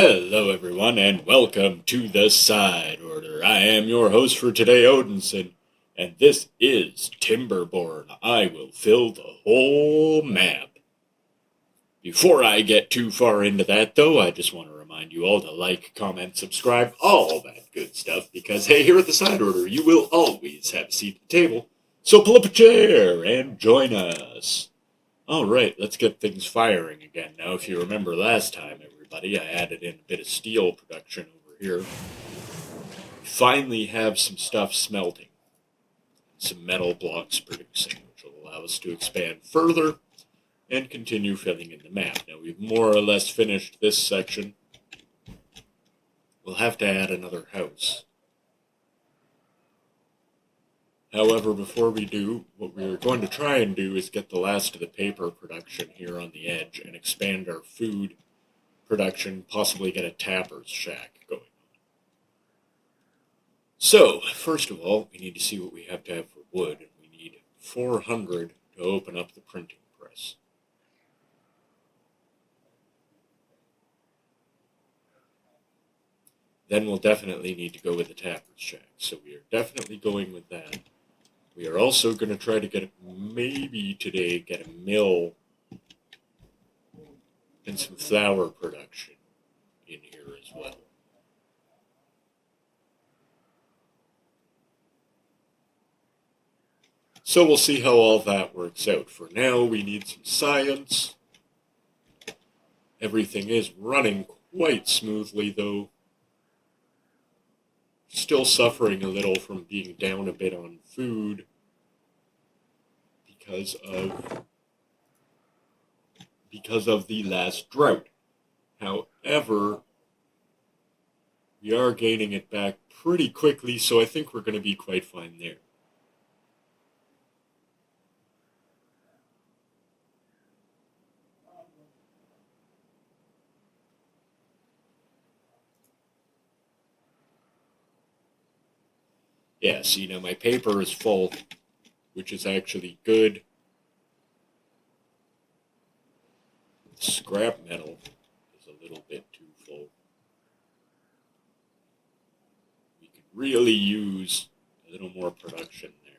Hello, everyone, and welcome to the Side Order. I am your host for today, Odinson, and this is Timberborn. I will fill the whole map. Before I get too far into that, though, I just want to remind you all to like, comment, subscribe, all that good stuff, because, hey, here at the Side Order, you will always have a seat at the table. So pull up a chair and join us. All right, let's get things firing again. Now, if you remember last time, everybody, I added in a bit of steel production over here. We finally have some stuff smelting. Some metal blocks producing, which will allow us to expand further and continue filling in the map. Now, we've more or less finished this section. We'll have to add another house. However, before we do, what we're going to try and do is get the last of the paper production here on the edge and expand our food production, possibly get a tapper's shack going on. So, first of all, we need to see what we have to have for wood, and we need 400 to open up the printing press. Then we'll definitely need to go with the tapper's shack, so we are definitely going with that. We are also going to try to get, maybe today, get a mill and some flour production in here as well. So we'll see how all that works out. For now, we need some science. Everything is running quite smoothly, though. Still suffering a little from being down a bit on food because of the last drought. However, we are gaining it back pretty quickly, so I think we're going to be quite fine there. Yeah, see, now my paper is full, which is actually good. Scrap metal is a little bit too full. We could really use a little more production there.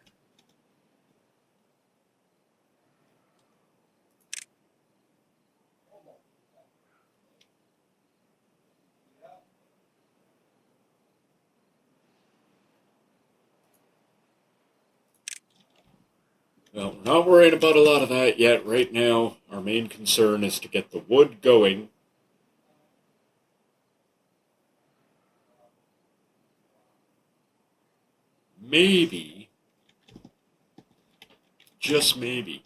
Well, we're not worried about a lot of that yet. Right now, our main concern is to get the wood going. Maybe, just maybe,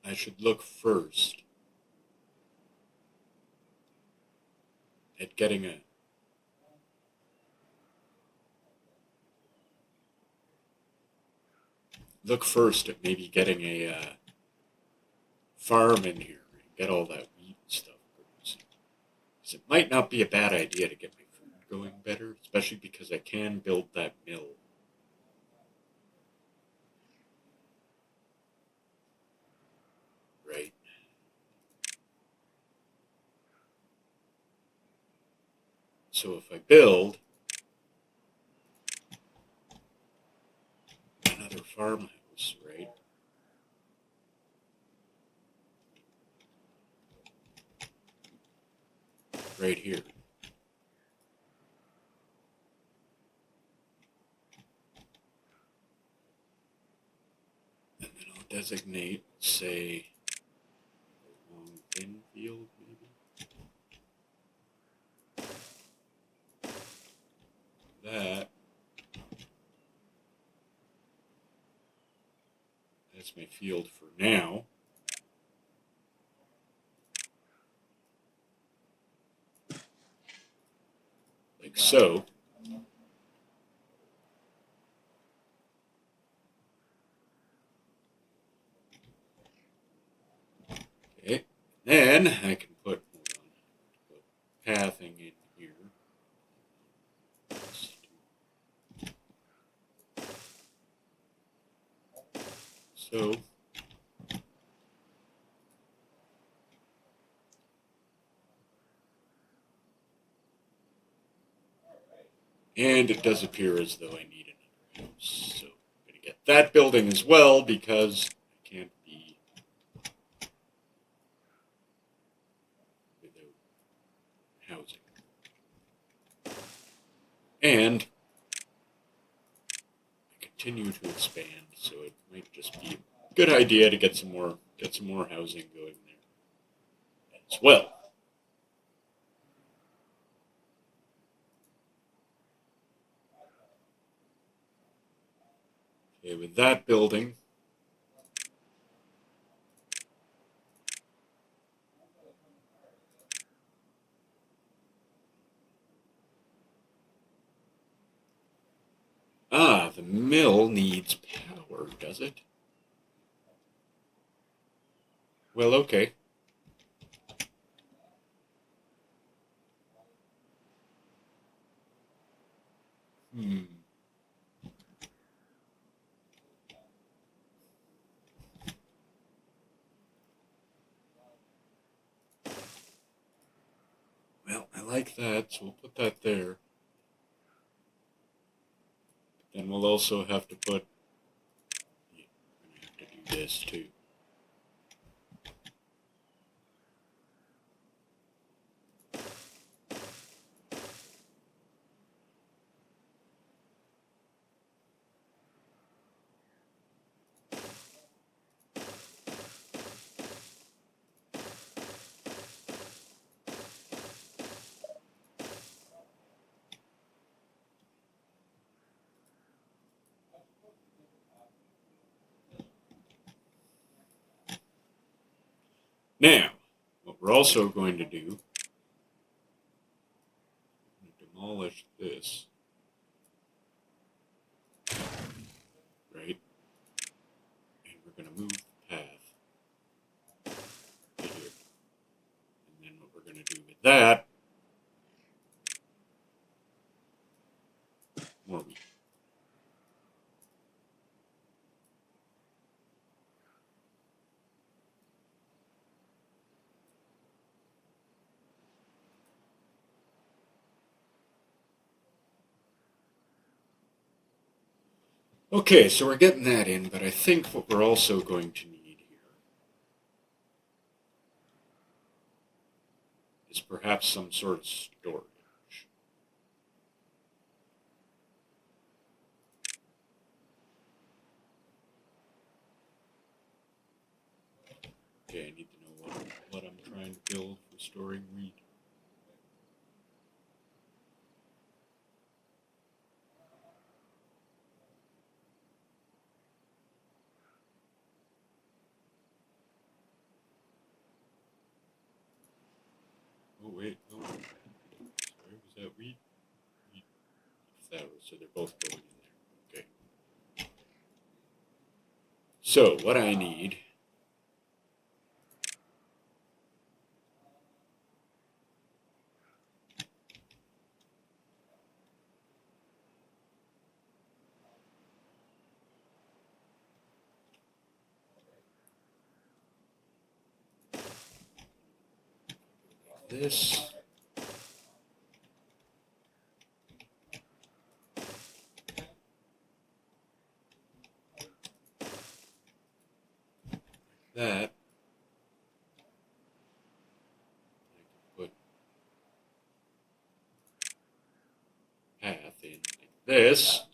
I should look first at getting a maybe getting a farm in here and get all that wheat and stuff producing. Because it might not be a bad idea to get my food going better, especially because I can build that mill. Right? So if I build another farmhouse, right? Right here. And then I'll designate, say, a long thin field, maybe. That. That's my field for now. Like so. Okay. Then I can put, pathing in here. So And it does appear as though I need another house. So I'm going to get that building as well because I can't be without housing. And I continue to expand, so it might just be a good idea to get some more housing going there as well. Okay, with that building, the mill needs power, does it? Well, okay. Well, I like that, so we'll put that there. Then we'll also have to put... Yeah, we're going to have to do this, too. Now, what we're also going to do, demolish this, right? And we're going to move the path to here. And then what we're going to do with that, more wheat. Okay, so we're getting that in, but I think what we're also going to need here is perhaps some sort of storage. Okay, I need to know what I'm trying to build for storing wheat. Oh, wait, no. Sorry, was that wheat? Wheat. That was, so they're both going in there. Okay. So, what I need this. That. I can put path in like this.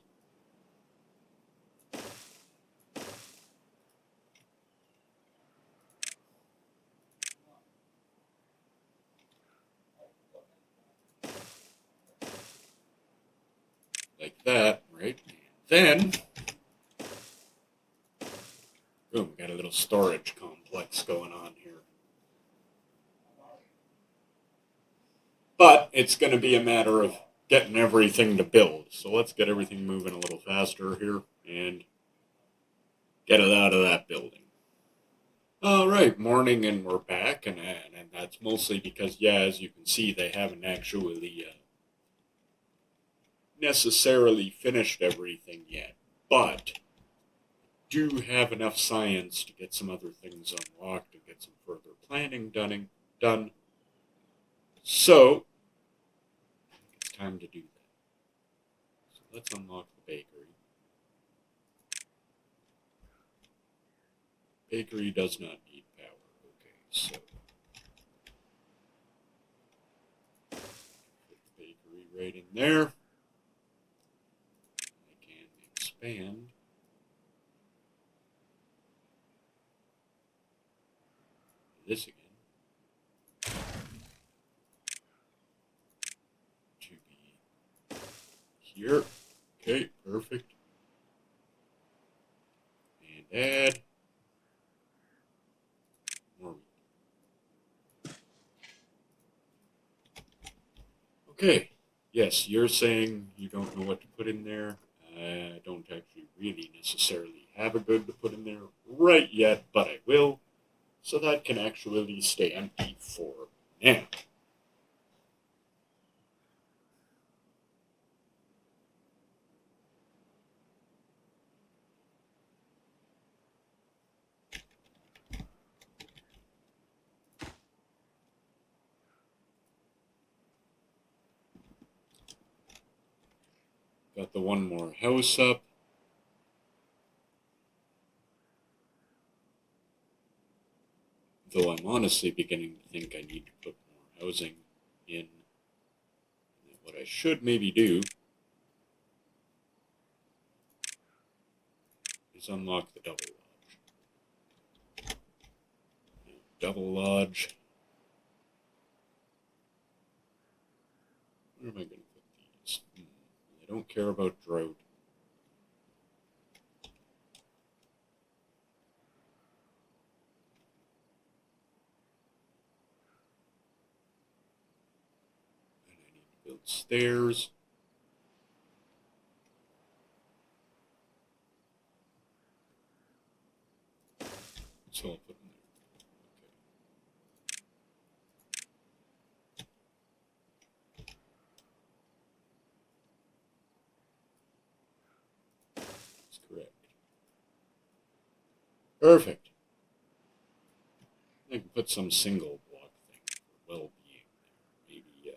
Like that, right? Then, boom, got a little storage complex going on here. But it's going to be a matter of getting everything to build. So let's get everything moving a little faster here and get it out of that building. All right, morning, and we're back, and that's mostly because, yeah, as you can see, they haven't actually necessarily finished everything yet, but do have enough science to get some other things unlocked and get some further planning done. So it's time to do that. let's unlock the bakery. Bakery does not need power. Okay, so put the bakery right in there. I can expand this again to be here. Okay, perfect. And add more wheat. Okay, yes, you're saying you don't know what to put in there. I don't actually really necessarily have a good to put in there right yet, but I will. So that can actually stay empty for now. Got the one more house up. Though I'm honestly beginning to think I need to put more housing in. What I should maybe do is unlock the double lodge. Double lodge. Where am I going to put these? I don't care about drought. And I need to build stairs. So I'll put them there. Okay. That's correct. Perfect. I can put some single block thing for well-being there.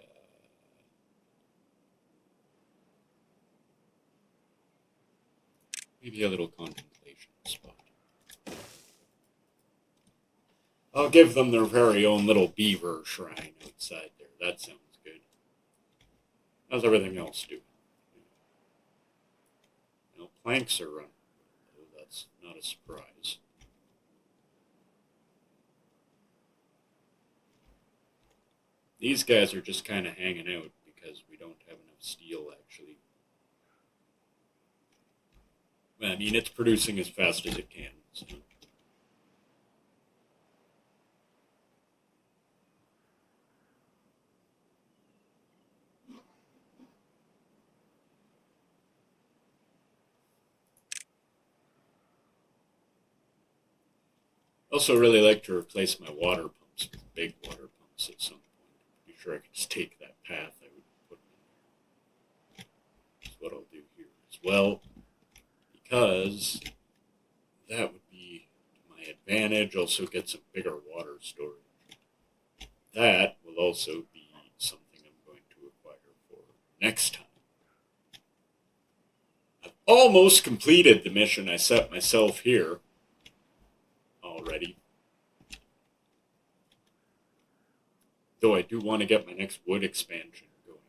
Maybe a little contemplation spot. I'll give them their very own little beaver shrine outside there. That sounds good. How's everything else doing? Now, planks are running. Oh, that's not a surprise. These guys are just kind of hanging out because we don't have enough steel, actually. I mean, it's producing as fast as it can. So. Also really like to replace my water pumps with big water pumps at some point. Be sure I can just take that path I would put in there. That's what I'll do here as well. Because that would be to my advantage. Also get some bigger water storage. That will also be something I'm going to acquire for next time. I've almost completed the mission I set myself here already. Though I do want to get my next wood expansion going.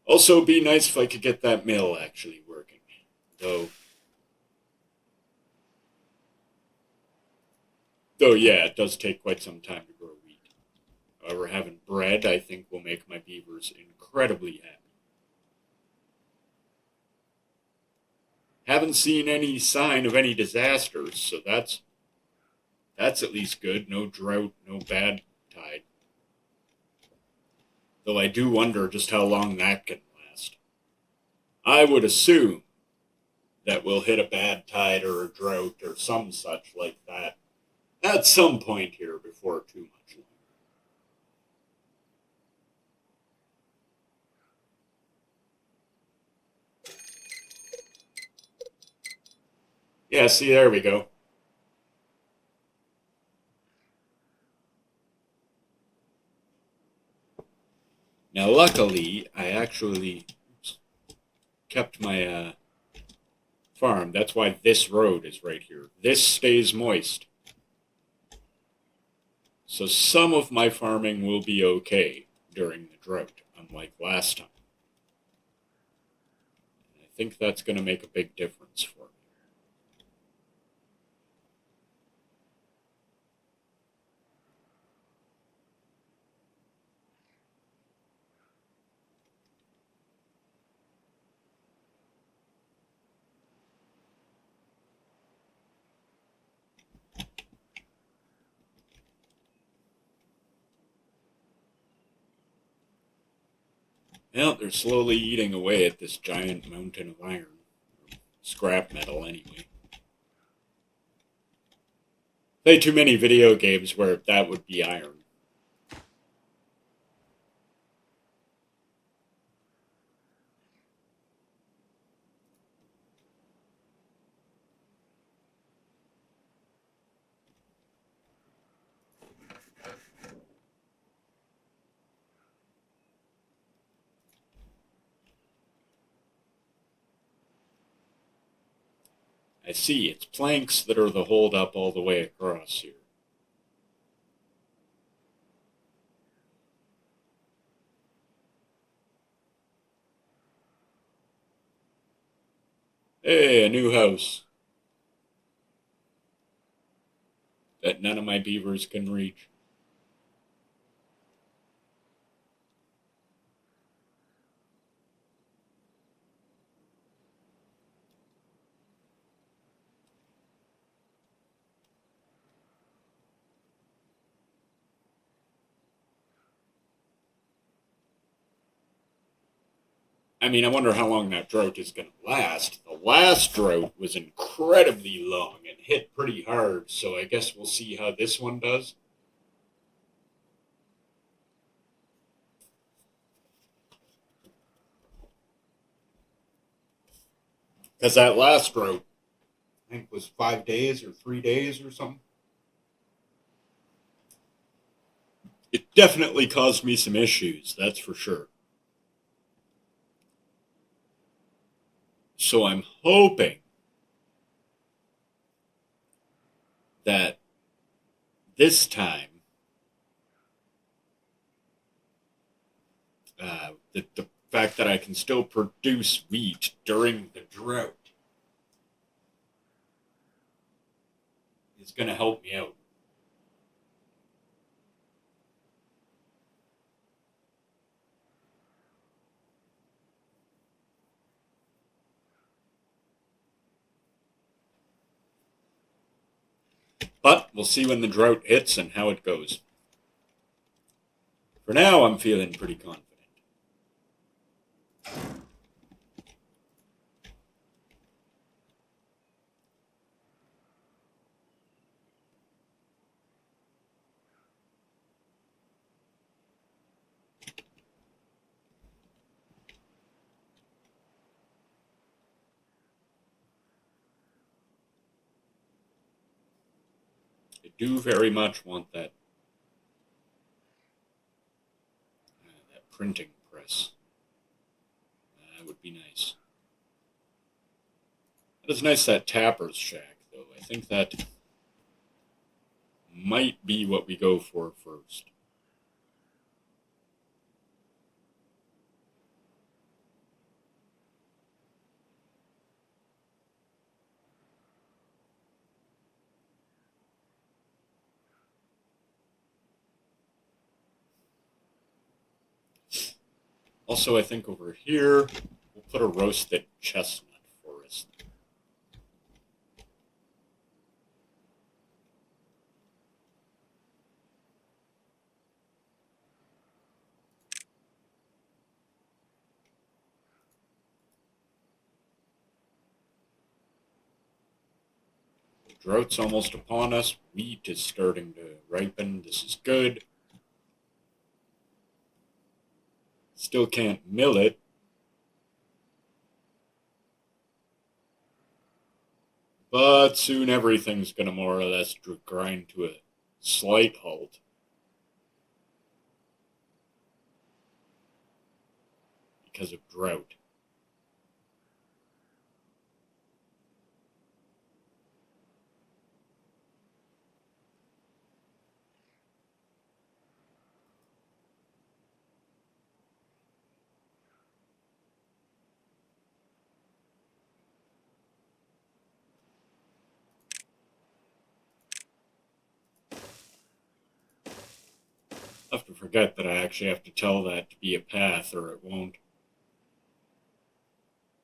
Also, it'd be nice if I could get that mill actually working. Though, yeah, it does take quite some time to grow wheat. However, having bread, I think, will make my beavers incredibly happy. Haven't seen any sign of any disasters, so that's at least good. No drought, no bad tide. Though I do wonder just how long that can last. I would assume that we'll hit a bad tide or a drought or some such like that at some point here before too much longer. Yeah, see, there we go. Now, luckily, I actually kept my farm. That's why this road is right here. This stays moist. So some of my farming will be okay during the drought, unlike last time. And I think that's going to make a big difference for me. Well, they're slowly eating away at this giant mountain of iron. Scrap metal, anyway. Play too many video games where that would be iron. I see, it's planks that are the hold up all the way across here. Hey, a new house that none of my beavers can reach. I mean, I wonder how long that drought is going to last. The last drought was incredibly long and hit pretty hard, so I guess we'll see how this one does. Because that last drought, I think, was 5 days or 3 days or something. It definitely caused me some issues, that's for sure. So I'm hoping that this time, the fact that I can still produce wheat during the drought is going to help me out. But we'll see when the drought hits and how it goes. For now, I'm feeling pretty confident. I do very much want that printing press. That would be nice. It is nice, that tapper's shack, though. I think that might be what we go for first. Also, I think over here, we'll put a roasted chestnut forest. The drought's almost upon us. Wheat is starting to ripen. This is good. Still can't mill it. But soon everything's going to more or less grind to a slight halt. because of drought. I have to forget that I actually have to tell that to be a path or it won't.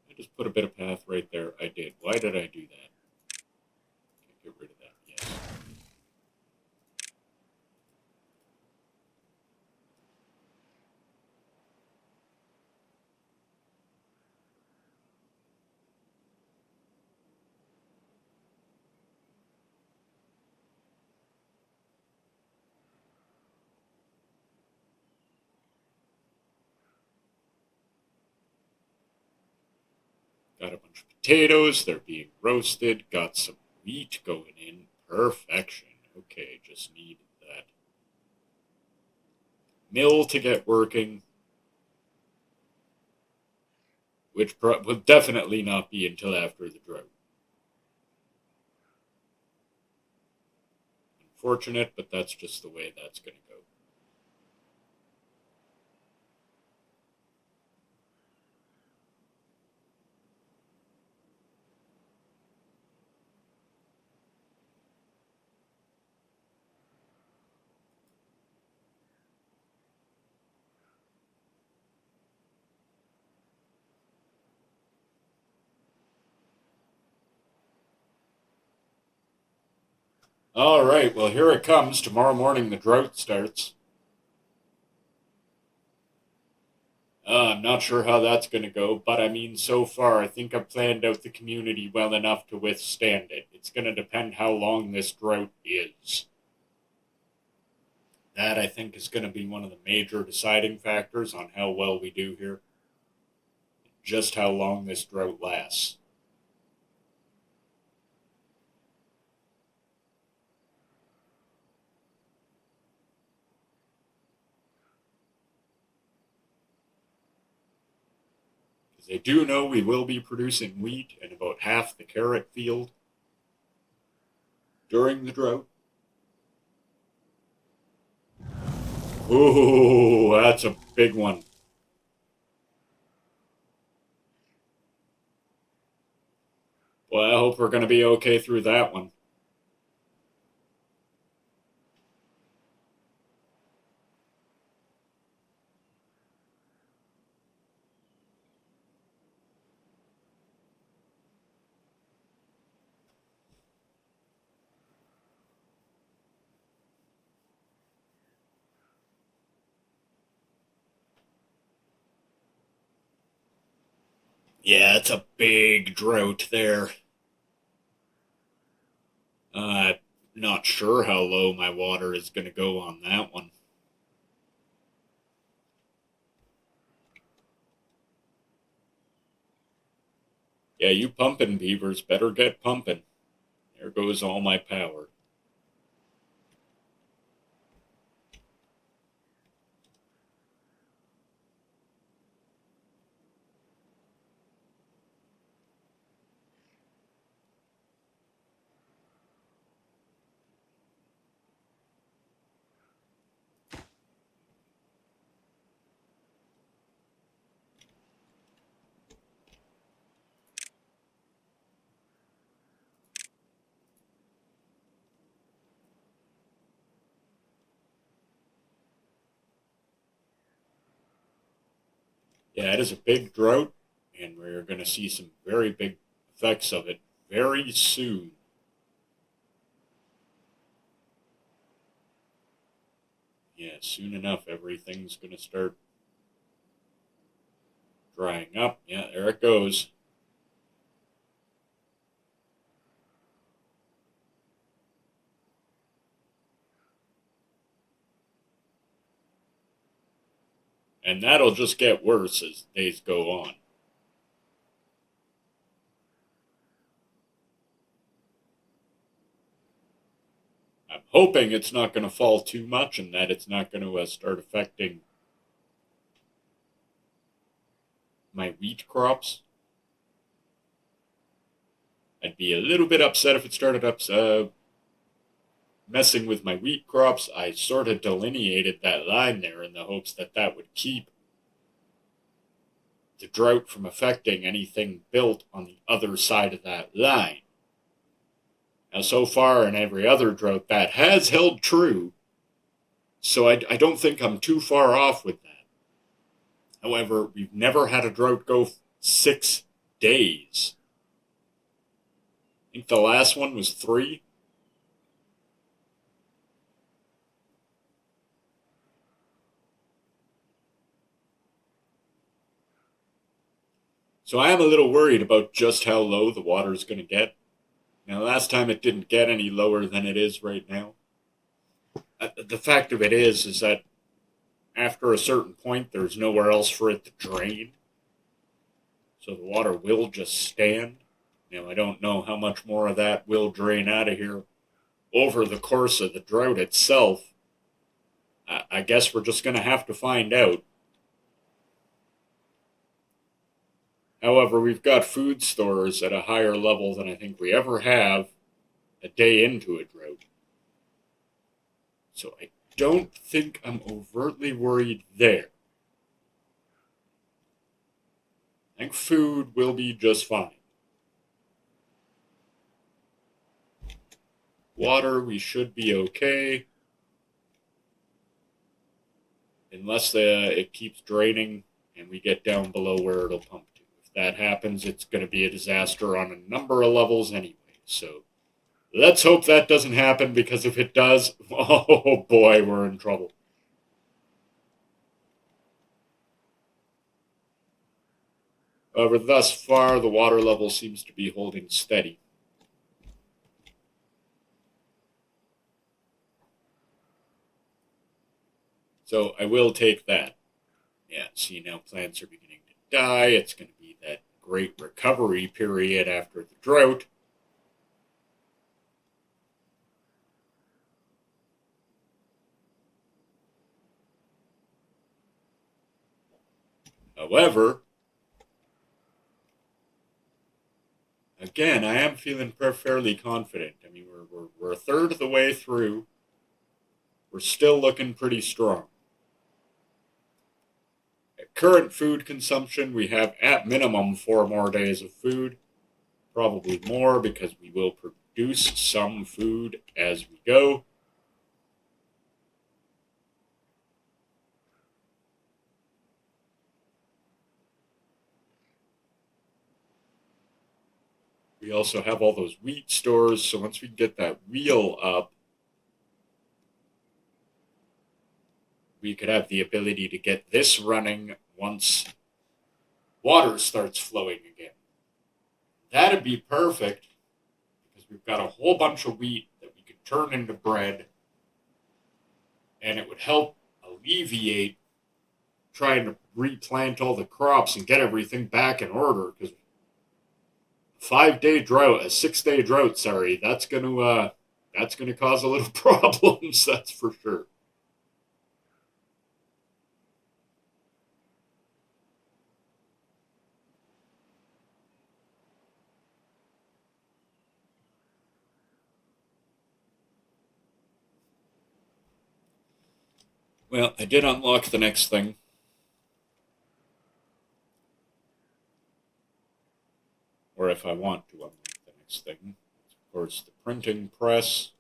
I just put a bit of path right there. I did. Why did I do that? Get rid of that. Yes. Got a bunch of potatoes. They're being roasted. Got some wheat going in. Perfection. Okay, just need that mill to get working, which will definitely not be until after the drought. Unfortunate, but that's just the way that's going to go. All right, well, here it comes. Tomorrow morning, the drought starts. I'm not sure how that's going to go, but I mean, so far, I think I've planned out the community well enough to withstand it. It's going to depend how long this drought is. That, I think, is going to be one of the major deciding factors on how well we do here. Just how long this drought lasts. Because they do know we will be producing wheat and about half the carrot field during the drought. Ooh, that's a big one. Well, I hope we're going to be okay through that one. Yeah, it's a big drought there. Not sure how low my water is going to go on that one. Yeah, you pumping beavers better get pumping. There goes all my power. Yeah, it is a big drought, and we're going to see some very big effects of it very soon. Yeah, soon enough, everything's going to start drying up. Yeah, there it goes. And that'll just get worse as days go on. I'm hoping it's not going to fall too much and that it's not going to start affecting my wheat crops. I'd be a little bit upset if it started messing with my wheat crops. I sort of delineated that line there in the hopes that that would keep the drought from affecting anything built on the other side of that line. Now, so far in every other drought, that has held true, so I don't think I'm too far off with that. However, we've never had a drought go 6 days. I think the last one was 3. So I am a little worried about just how low the water is going to get. Now, last time it didn't get any lower than it is right now. The fact of it is that after a certain point, there's nowhere else for it to drain. So the water will just stand. Now, I don't know how much more of that will drain out of here over the course of the drought itself. I guess we're just going to have to find out. However, we've got food stores at a higher level than I think we ever have a day into a drought. So I don't think I'm overtly worried there. I think food will be just fine. Water, we should be okay. Unless it keeps draining and we get down below where it'll pump to. If that happens, it's going to be a disaster on a number of levels anyway. So let's hope that doesn't happen, because if it does, oh boy, we're in trouble. However, thus far, the water level seems to be holding steady. So I will take that. Yeah, see, now plants are beginning to die. It's going to be that great recovery period after the drought. However, again, I am feeling fairly confident. I mean, we're a third of the way through. We're still looking pretty strong. At current food consumption, we have at minimum 4 more days of food. Probably more, because we will produce some food as we go. We also have all those wheat stores, so once we get that wheel up, we could have the ability to get this running once water starts flowing again. That'd be perfect, because we've got a whole bunch of wheat that we could turn into bread, and it would help alleviate trying to replant all the crops and get everything back in order, because 5-day drought, a 6-day drought, sorry, that's gonna cause a little problems, that's for sure. Well, I did unlock the next thing. Or if I want to unlock the next thing. Of course, the printing press.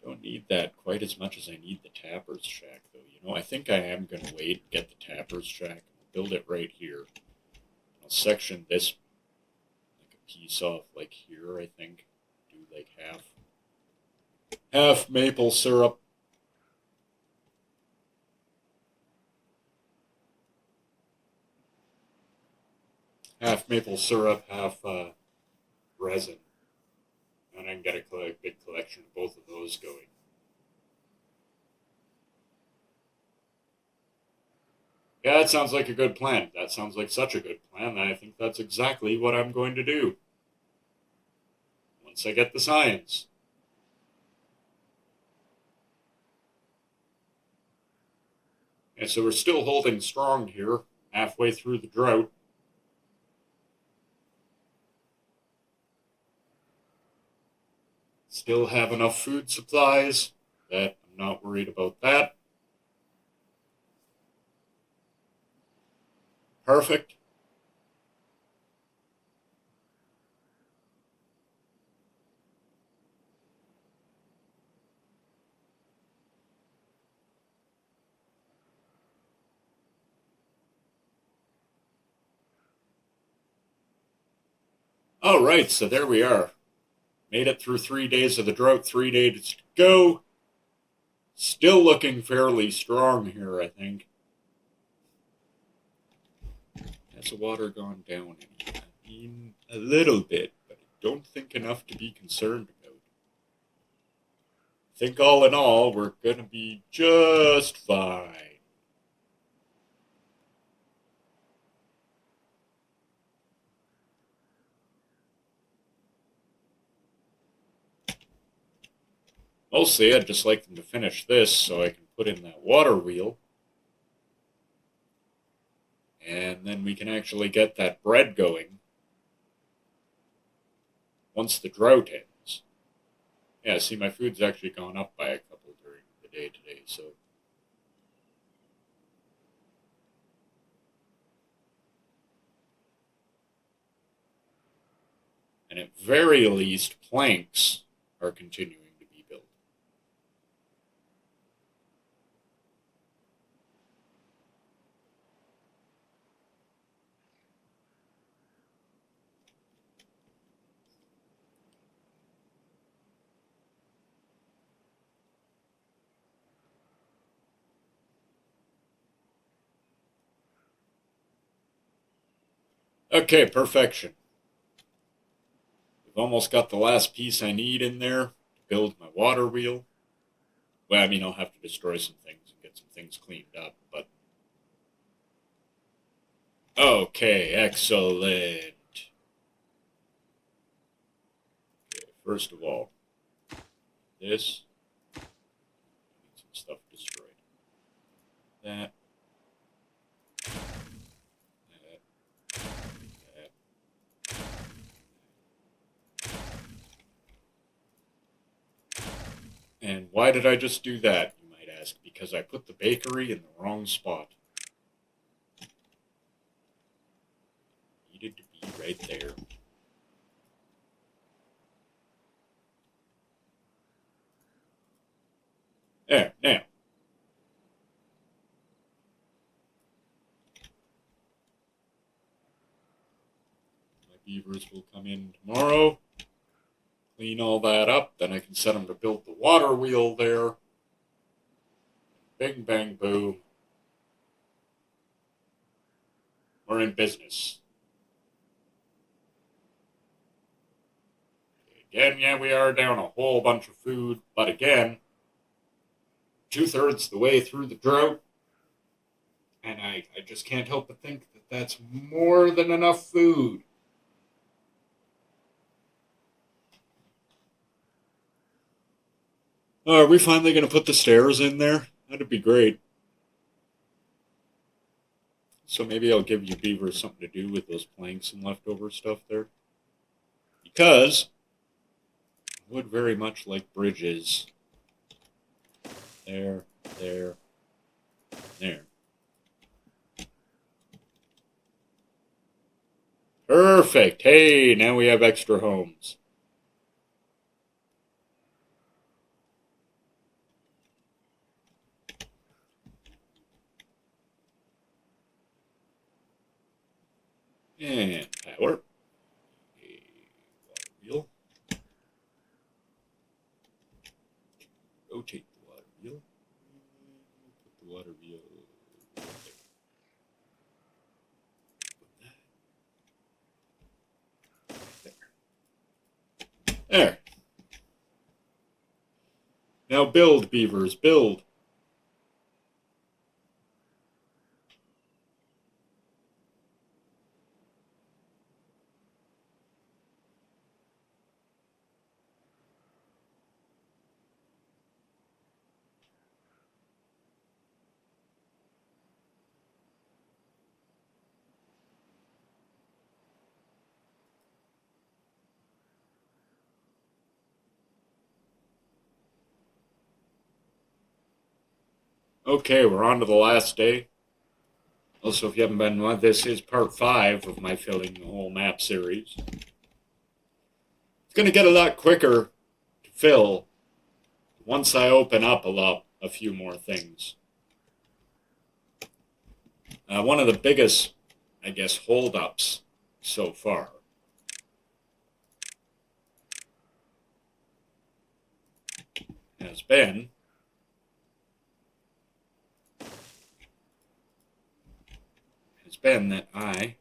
Don't need that quite as much as I need the tapper's shack, though. You know, I think I am going to wait and get the tapper's shack. I'll build it right here. I'll section this like a piece off like here, I think. Do like half maple syrup. Half maple syrup, half resin. And I can get a big collection of both of those going. Yeah, that sounds like a good plan. That sounds like such a good plan that I think that's exactly what I'm going to do. Once I get the science. And so we're still holding strong here. halfway through the drought. Still have enough food supplies that I'm not worried about that. Perfect. All right, so there we are. Made it through 3 days of the drought, 3 days to go. Still looking fairly strong here, I think. Has the water gone down any? I mean, a little bit, but I don't think enough to be concerned about. I think all in all, we're going to be just fine. Mostly, I'd just like them to finish this so I can put in that water wheel. And then we can actually get that bread going once the drought ends. Yeah, see, my food's actually gone up by a couple during the day today, so. And at very least, planks are continuing to be built. Okay, perfection. We've almost got the last piece I need in there to build my water wheel. Well, I mean, I'll have to destroy some things and get some things cleaned up, but. Okay, excellent. Okay, first of all, this. Need some stuff destroyed. That. And why did I just do that, you might ask? Because I put the bakery in the wrong spot. It needed to be right there. There, now. My beavers will come in tomorrow, clean all that up, then I can set them to build the water wheel there. Bing, bang, boom. We're in business. Again, yeah, we are down a whole bunch of food, but again, 2/3 the way through the drought, and I just can't help but think that that's more than enough food. Are we finally going to put the stairs in there? That'd be great. So maybe I'll give you beavers something to do with those planks and leftover stuff there. Because I would very much like bridges. There, there, there. Perfect. Hey, now we have extra homes. And power. A water wheel. Rotate the water wheel. Put the water wheel there. Put that there. Now build, beavers, build. Okay, we're on to the last day. Also, if you haven't been on, this is part 5 of my filling the whole map series. It's going to get a lot quicker to fill once I open up a few more things. One of the biggest, I guess, holdups so far has been that I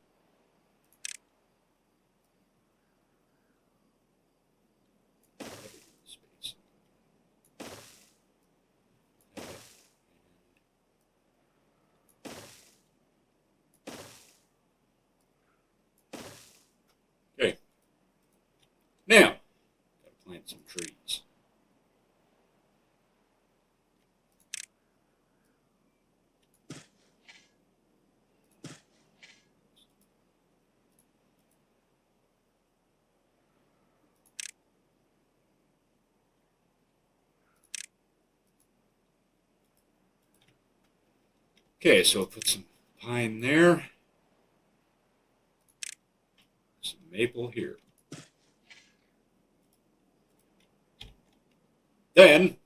okay. Now, gotta plant some trees. Okay, so I'll put some pine there, some maple here. Then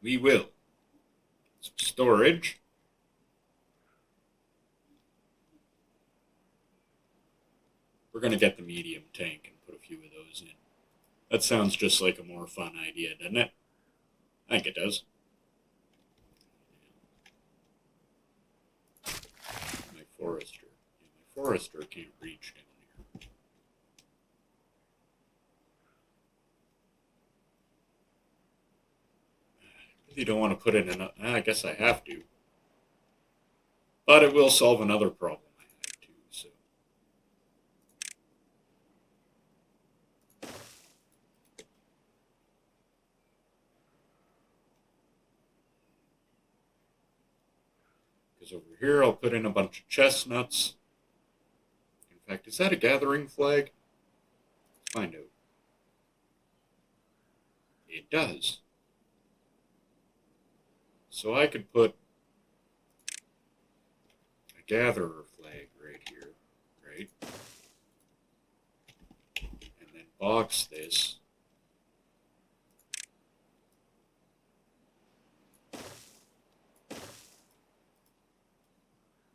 we will some storage. We're going to get the medium tank and put a few of those in. That sounds just like a more fun idea, doesn't it? I think it does. My forester. My forester can't reach down here. I really don't want to put in another. I guess I have to. But it will solve another problem I have too, so. Because over here I'll put in a bunch of chestnuts. In fact, is that a gathering flag? Let's find out. It does. So I could put a gatherer flag right here, right? And then box this.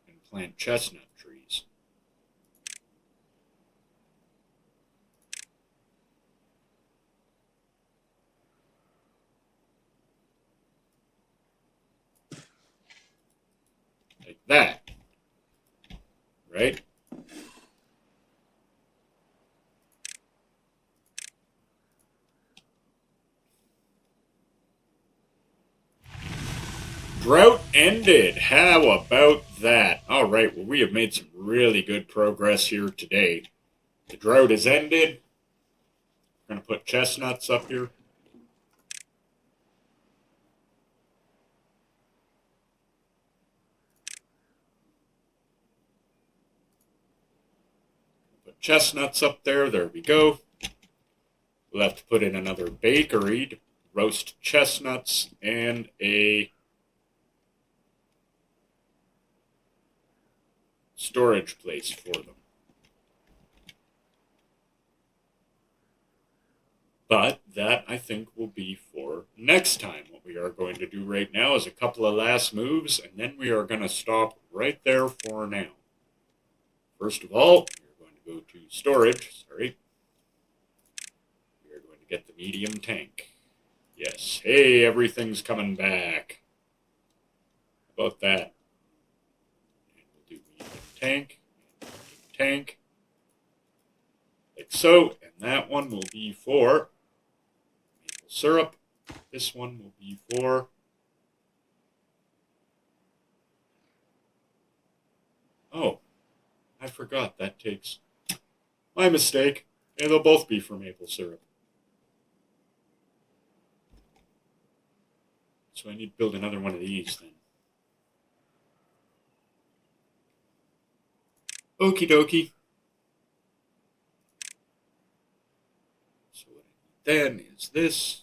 And plant chestnut trees. Like that. Right? Drought ended. How about that? All right, well, we have made some really good progress here today. The drought has ended. We're going to put chestnuts up here. Put chestnuts up there. There we go. We'll have to put in another bakery to roast chestnuts and a storage place for them. But that, I think, will be for next time. What we are going to do right now is a couple of last moves, and then we are going to stop right there for now. First of all, we're going to go to storage. Sorry. We are going to get the medium tank. Yes. Hey, everything's coming back. How about that? And we'll do medium tank. Medium tank. Like so. And that one will be for maple syrup. This one will be for oh, I forgot that takes my mistake. Yeah, they'll both be for maple syrup. So I need to build another one of these then. Okie dokie. So what I need then is this.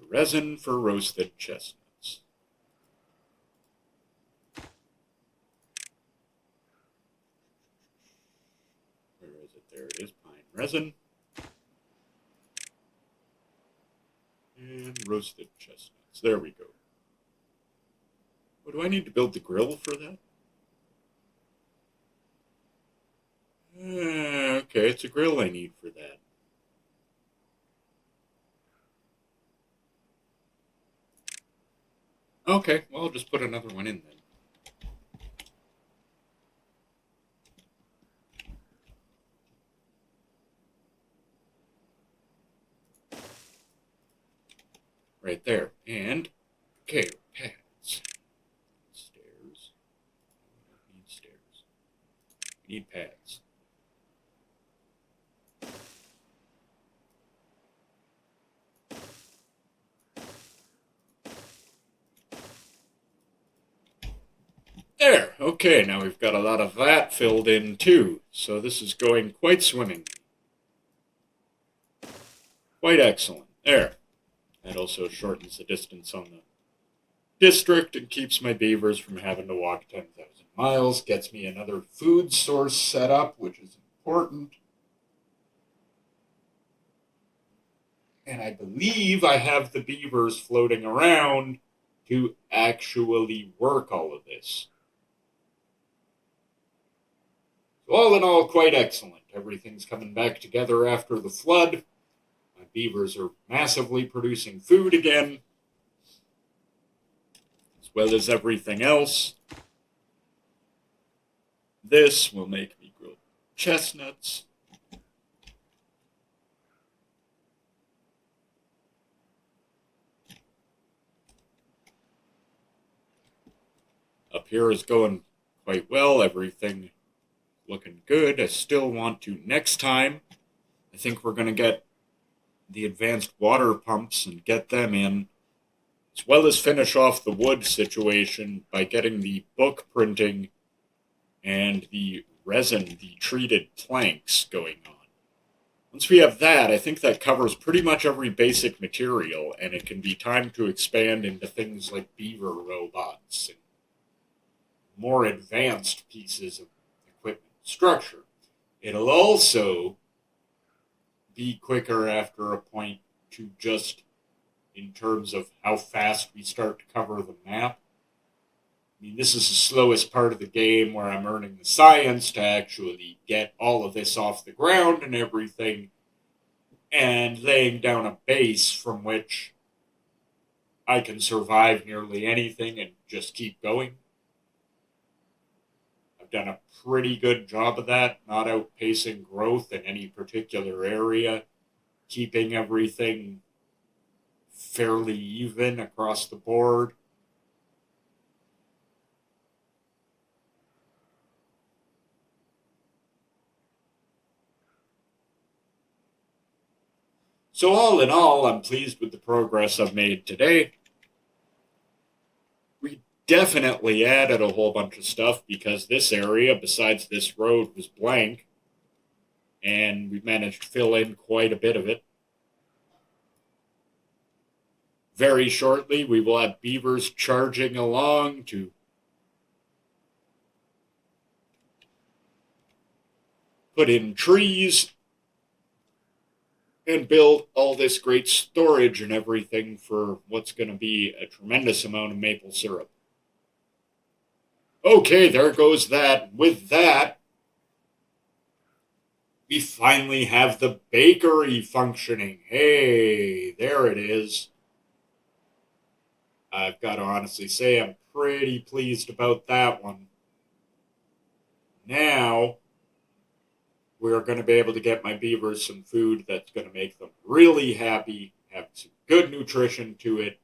resin for roasted chestnuts. Where is it? There it is, pine resin. And roasted chestnuts. There we go. Oh, do I need to build the grill for that? Okay, it's a grill I need for that. Okay, well, I'll just put another one in then. Right there. And, okay, pads. Stairs. I need stairs. We need pads. There, okay, now we've got a lot of that filled in too, so this is going quite swimmingly. Quite excellent. There. That also shortens the distance on the district and keeps my beavers from having to walk 10,000 miles, gets me another food source set up, which is important. And I believe I have the beavers floating around to actually work all of this. So all in all, quite excellent. Everything's coming back together after the flood. My beavers are massively producing food again, as well as everything else. This will make me grow chestnuts. Up here is going quite well. Everything looking good. I still want to, next time, I think we're going to get the advanced water pumps and get them in, as well as finish off the wood situation by getting the book printing and the resin, the treated planks going on. Once we have that, I think that covers pretty much every basic material, and it can be time to expand into things like beaver robots and more advanced pieces of equipment structure. It'll also be quicker after a point to just in terms of how fast we start to cover the map. I mean, this is the slowest part of the game where I'm earning the science to actually get all of this off the ground and everything, and laying down a base from which I can survive nearly anything and just keep going. I've done a pretty good job of that, not outpacing growth in any particular area, keeping everything fairly even across the board. So all in all, I'm pleased with the progress I've made today. We definitely added a whole bunch of stuff because this area, besides this road, was blank. And we managed to fill in quite a bit of it. Very shortly, we will have beavers charging along to put in trees and build all this great storage and everything for what's going to be a tremendous amount of maple syrup. Okay, there goes that. With that, we finally have the bakery functioning. Hey, there it is. I've got to honestly say I'm pretty pleased about that one. Now, we're going to be able to get my beavers some food that's going to make them really happy, have some good nutrition to it.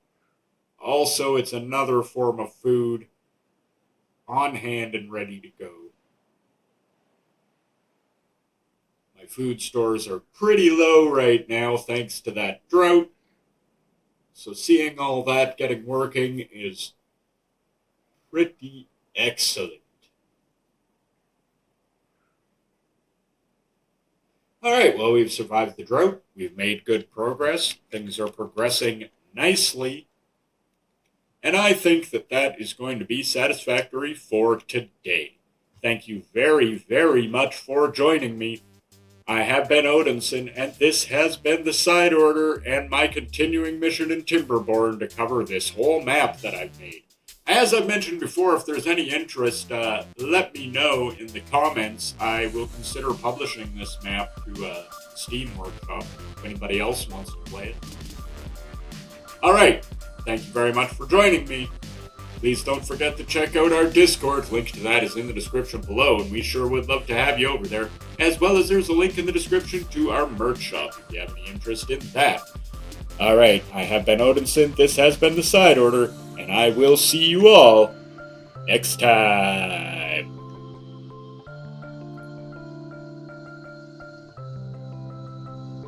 Also, it's another form of food on hand and ready to go. My food stores are pretty low right now thanks to that drought. So seeing all that getting working is pretty excellent. All right, well, we've survived the drought. We've made good progress. Things are progressing nicely. And I think that that is going to be satisfactory for today. Thank you very, very much for joining me. I have been Odinson, and this has been the Side Order and my continuing mission in Timberborn to cover this whole map that I've made. As I've mentioned before, if there's any interest, let me know in the comments. I will consider publishing this map to a Steam workshop if anybody else wants to play it. Alright, thank you very much for joining me. Please don't forget to check out our Discord. Link to that is in the description below, and we sure would love to have you over there. As well as there's a link in the description to our merch shop if you have any interest in that. Alright, I have been Odinson, this has been the Side Order, and I will see you all next time.